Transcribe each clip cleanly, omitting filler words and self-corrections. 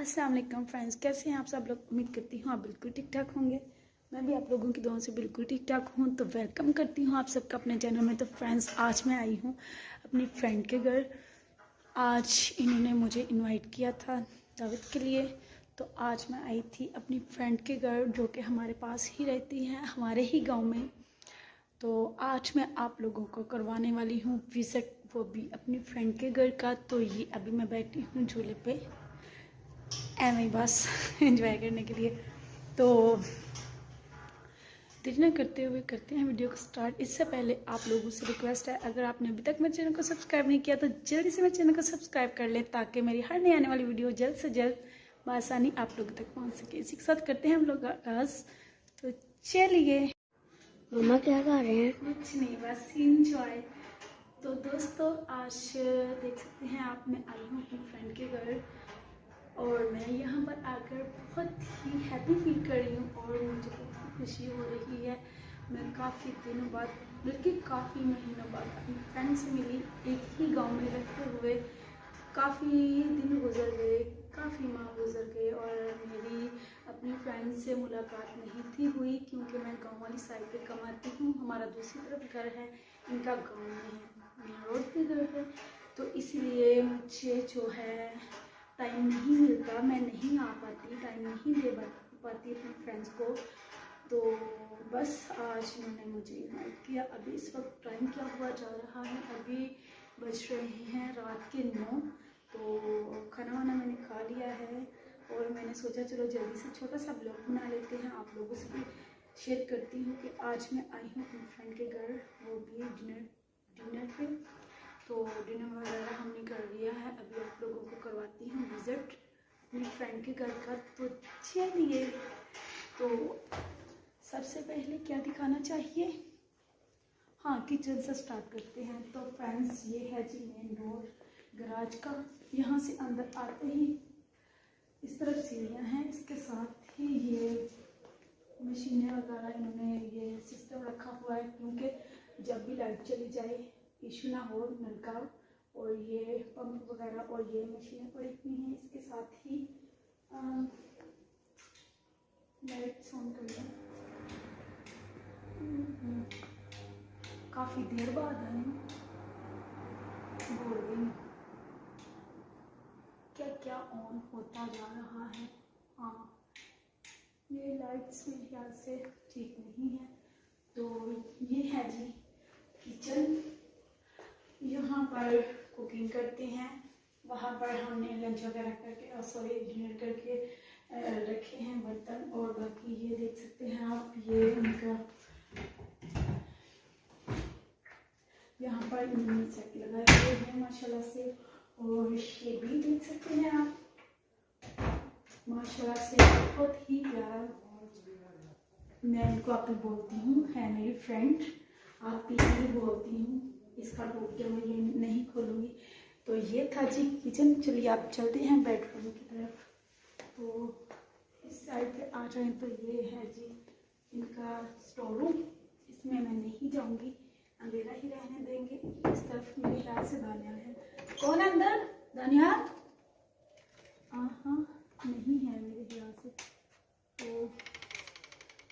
अस्सलाम वालेकुम फ्रेंड्स, कैसे हैं आप सब लोग। उम्मीद करती हूँ आप बिल्कुल ठीक ठाक होंगे। मैं भी आप लोगों की दुआओं से बिल्कुल ठीक ठाक हूँ। तो वेलकम करती हूँ आप सबका अपने चैनल में। तो फ्रेंड्स, आज मैं आई हूँ अपनी फ्रेंड के घर। आज इन्होंने मुझे इनवाइट किया था दावत के लिए। तो आज मैं आई थी अपनी फ्रेंड के घर, जो कि हमारे पास ही रहती हैं, हमारे ही गाँव में। तो आज मैं आप लोगों को करवाने वाली हूँ विजिट, वो भी अपनी फ्रेंड के घर का। तो ये अभी मैं बैठी हूँ झूले पे, एवं बस एंजॉय करने के लिए। तो देरी न करते हुए करते हैं वीडियो को स्टार्ट। इससे पहले आप लोगों से रिक्वेस्ट है, अगर आपने अभी तक मेरे चैनल को सब्सक्राइब नहीं किया तो जल्दी से मेरे चैनल को सब्सक्राइब कर लें, ताकि मेरी हर नई आने वाली वीडियो जल्द से जल्द बआसानी आप लोगों तक पहुंच सके। इसी के साथ करते हैं हम लोग आगाज। तो चलिए। मम्मा क्या कर रहे हैं? कुछ नहीं, बस इंजॉय। तो दोस्तों, आज देख सकते हैं आप, मैं आई हूँ अपनी फ्रेंड के घर और मैं यहाँ पर आकर बहुत ही हैप्पी फील कर रही हूँ और मुझे बहुत खुशी हो रही है। मैं काफ़ी दिनों बाद, बल्कि काफ़ी महीनों बाद अपनी फ्रेंड से मिली। एक ही गांव में रहते हुए काफ़ी दिन गुजर गए, काफ़ी माह गुजर गए और मेरी अपनी फ्रेंड से मुलाकात नहीं थी हुई, क्योंकि मैं गांव वाली साइड पे कमाती हूँ। हमारा दूसरी तरफ घर है, इनका गांव में है, मेरा रोड पे घर है। तो इसलिए मुझे जो है टाइम नहीं मिलता, मैं नहीं आ पाती, टाइम नहीं दे पाती अपने फ्रेंड्स को। तो बस आज इन्होंने मुझे इनवाइट किया। अभी इस वक्त टाइम क्या हुआ जा रहा है, अभी बज रहे हैं रात के 9। तो खाना वाना मैंने खा लिया है और मैंने सोचा चलो जल्दी से छोटा सा ब्लॉग बना लेते हैं, आप लोगों से भी शेयर करती हूँ कि आज मैं आई हूँ अपनी फ्रेंड के घर, वो भी डिनर पे। तो डिनर वगैरह हमने कर लिया है। अभी आप लोगों को करवाती हूँ विजिट अपनी फ्रेंड के घर का। तो चलिए। तो सबसे पहले क्या दिखाना चाहिए, हाँ, किचन से स्टार्ट करते हैं। तो फ्रेंड्स, ये है जी मेन डोर गराज का। यहाँ से अंदर आते ही इस तरफ सीढ़ियाँ हैं, इसके साथ ही ये मशीनें वगैरह इन्होंने ये सिस्टम रखा हुआ है, क्योंकि जब भी लाइट चली जाए इशू ना हो नल का। और ये पंप वगैरह और ये मशीनें पड़ी हुई हैं। इसके साथ ही लाइट्स ऑन कर लें। काफ़ी देर बाद आई, बोल गई क्या क्या ऑन होता जा रहा है। हाँ, ये लाइट्स मेरे ख्याल से ठीक नहीं है। तो ये है जी किचन, यहाँ पर कुकिंग करते हैं। वहाँ पर हमने लंच वगैरह करके, सॉरी, डिनर करके रखे हैं बर्तन। और बाकी ये देख सकते हैं आप, ये उनका यहाँ पर इन्होंने सेट लगाए हुए हैं माशाल्लाह से। और ये भी देख सकते हैं आप माशाल्लाह से, बहुत ही प्यारा। मैं इनको आपको बोलती हूँ, है मेरी फ्रेंड, आप भी बोलती हूँ। इसका डोर क्या मैं ये नहीं खोलूँगी। तो ये था जी किचन। चलिए आप चलते हैं बेडरूम की तरफ। तो इस साइड पे आ जाएं तो ये है जी इनका स्टोर रूम। इसमें मैं नहीं जाऊँगी, अंधेरा ही रहने देंगे। इस तरफ मेरे ख्याल से दानियाल है। कौन है अंदर? दानियाल? हाँ, नहीं है मेरे ख्याल से। तो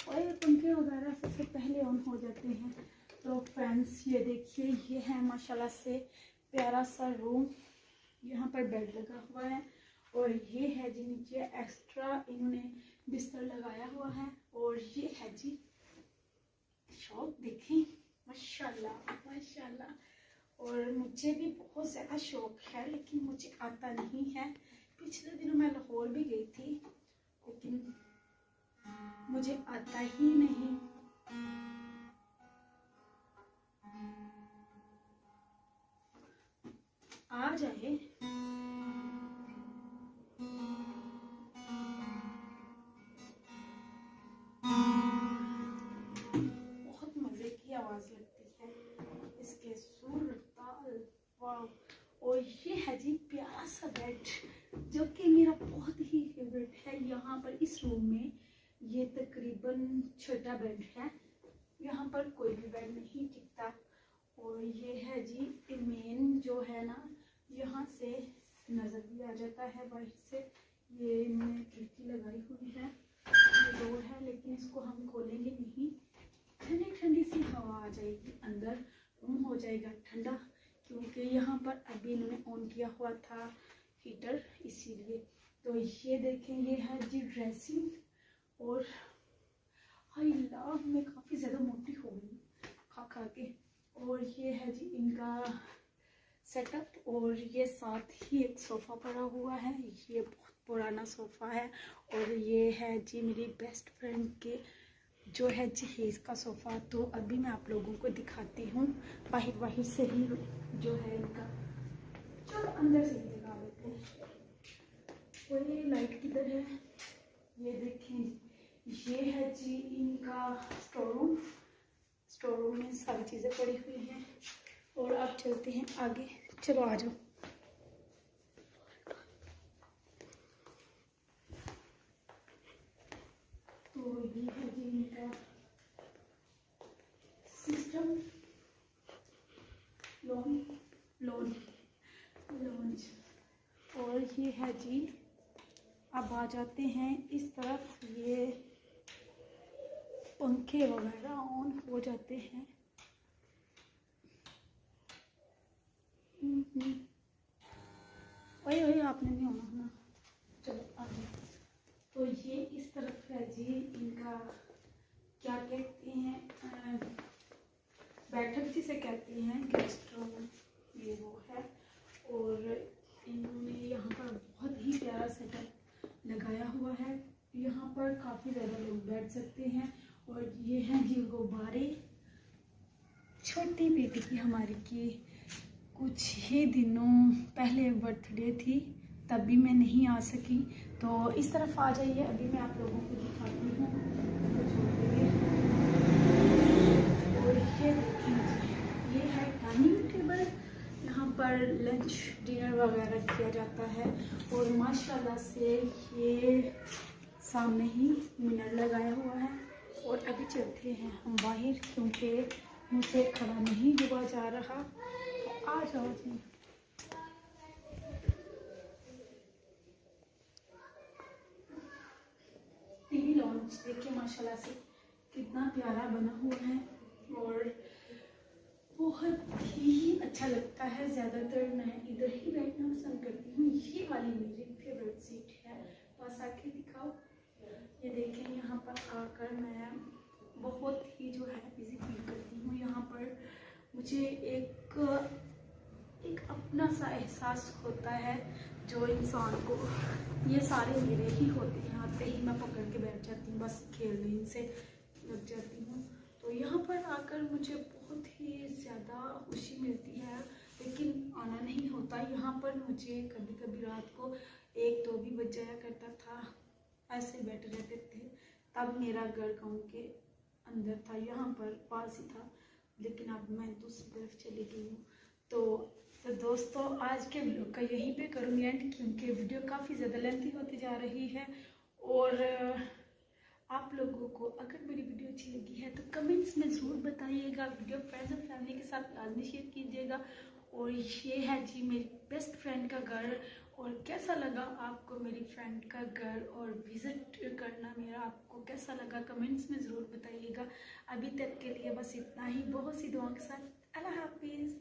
और पंखे वगैरह सबसे पहले ऑन हो जाते हैं। तो फ्रेंड्स, ये देखिए, ये है माशाल्लाह से प्यारा सा रूम। यहाँ पर बेड लगा हुआ है और ये है जी नीचे एक्स्ट्रा इन्होंने बिस्तर लगाया हुआ है। और ये है जी शौक, देखें माशाल्लाह माशाल्लाह। और मुझे भी बहुत ज़्यादा शौक है, लेकिन मुझे आता नहीं है। पिछले दिनों मैं लाहौर भी गई थी, लेकिन मुझे आता ही नहीं। आ जाए। बहुत मजे की आवाज लगती है इसके, सुर ताल, वाव। और ये है जी प्यारा सा बेड, जो कि मेरा बहुत ही फेवरेट है। यहाँ पर इस रूम में ये तकरीबन छोटा बेड है, यहाँ पर कोई भी बेड नहीं टिकता। और ये है जी मेन जो है ना, यहाँ से नजर भी आ जाता है बाहर से। ये मैंने खिड़की लगाई हुई है, ये डोर है, लेकिन इसको हम खोलेंगे नहीं। ठंडी ठंडी सी हवा आ जाएगी अंदर, रूम हो जाएगा ठंडा, क्योंकि यहाँ पर अभी इन्होंने ऑन किया हुआ था हीटर, इसीलिए। तो ये देखें, ये है जी ड्रेसिंग, और हाय ला मैं काफ़ी ज़्यादा मोटी हो गई खा खा के। और ये है जी इनका सेटअप, और ये साथ ही एक सोफ़ा पड़ा हुआ है, ये बहुत पुराना सोफ़ा है। और ये है जी मेरी बेस्ट फ्रेंड के जो है जहेज का सोफ़ा। तो अभी मैं आप लोगों को दिखाती हूँ बाहर से ही जो है इनका। चलो अंदर से ही दिखा लेते हैं। और ये लाइट किधर है, ये देखें, ये है जी इनका स्टोर रूम में सारी चीज़ें पड़ी हुई हैं। और अब चलते हैं आगे, चलो आ जाओ। तो ये है जी इनका सिस्टम, लॉन्च। और ये है जी, अब आ जाते हैं इस तरफ, ये पंखे वगैरह ऑन हो जाते हैं। वही वही आपने नहीं होना ना, चलो आगे। तो ये इस तरफ है जी इनका, क्या कहते हैं, बैठक जिसे कहते हैं, गेस्ट रूम, ये वो है। और इन्होंने यहाँ पर बहुत ही प्यारा सेटअप लगाया हुआ है, यहाँ पर काफ़ी ज़्यादा लोग बैठ सकते हैं। और ये हैं जी गुब्बारे, छोटी बेटी की हमारी की कुछ ही दिनों पहले बर्थडे थी, तभी मैं नहीं आ सकी। तो इस तरफ आ जाइए, अभी मैं आप लोगों को दिखाती हूँ। और ये देखिए, ये है डाइनिंग टेबल, यहाँ पर लंच डिनर वगैरह किया जाता है। और माशाल्लाह से ये सामने ही मिरर लगाया हुआ है। और अभी चलते हैं हम बाहर, क्योंकि मुझसे खड़ा नहीं हुआ जा रहा। तो आ जाओ जी। टीवी लॉन्च देखिए, माशाल्लाह से कितना प्यारा बना हुआ है, और बहुत ही अच्छा लगता है। ज़्यादातर मैं इधर ही बैठना पसंद करती हूँ, ये वाली मेरी फेवरेट सीट है। पास आके दिखाओ, ये देखें, यहाँ पर आकर मैं बहुत ही जो है बिजी फील करती हूँ। यहाँ पर मुझे एक अपना सा एहसास होता है, जो इंसान को, ये सारे मेरे ही होते हैं, आते ही मैं पकड़ के बैठ जाती हूँ, बस खेलने इनसे लग जाती हूँ। तो यहाँ पर आकर मुझे बहुत ही ज़्यादा खुशी मिलती है, लेकिन आना नहीं होता यहाँ पर। मुझे कभी कभी रात को 1-2 भी बज जाया करता था, ऐसे बैठे रहते थे। तब मेरा घर गाँव के अंदर था, यहाँ पर पास ही था, लेकिन अब मैं दूसरी तरफ चली गई हूँ। तो दोस्तों, आज के वीडियो का यहीं पे करूँगी एंड, क्योंकि वीडियो काफ़ी ज़्यादा लेंथी होती जा रही है। और आप लोगों को अगर मेरी वीडियो अच्छी लगी है तो कमेंट्स में ज़रूर बताइएगा। वीडियो फ्रेंड्स और फैमिली के साथ लाजमी शेयर कीजिएगा। और ये है जी मेरी बेस्ट फ्रेंड का घर, और कैसा लगा आपको मेरी फ्रेंड का घर और विज़िट करना मेरा, आपको कैसा लगा कमेंट्स में ज़रूर बताइएगा। अभी तक के लिए बस इतना ही, बहुत सी दुआओं के साथ अल्लाह हाफिज़।